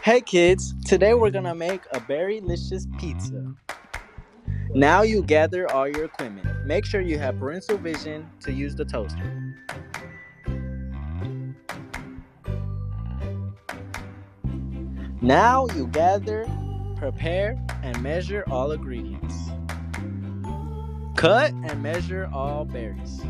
Hey kids, today we're gonna make a Berrylicious pizza. Now you gather all your equipment. Make sure you have parental vision to use the toaster. Now you gather, prepare, and measure all ingredients. Cut and measure all berries.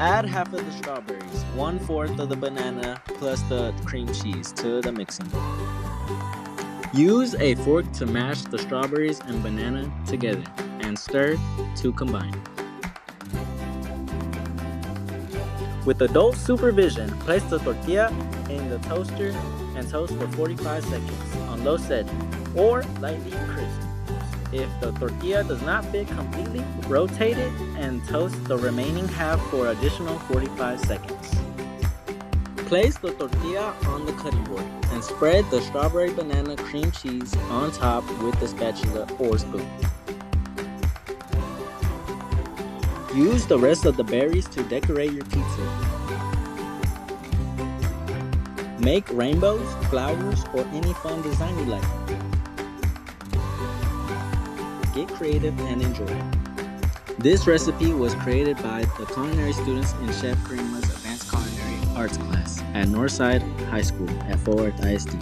Add half of the strawberries, 1/4 of the banana, plus the cream cheese to the mixing bowl. Use a fork to mash the strawberries and banana together and stir to combine. With adult supervision, place the tortilla in the toaster and toast for 45 seconds on low setting or lightly crisp. If the tortilla does not fit completely, rotate it and toast the remaining half for additional 45 seconds. Place the tortilla on the cutting board and spread the strawberry banana cream cheese on top with the spatula or spoon. Use the rest of the berries to decorate your pizza. Make rainbows, flowers, or any fun design you like. Get creative and enjoy. This recipe was created by the culinary students in Chef Karima's Advanced Culinary Arts class at Northside High School at Fort Worth ISD.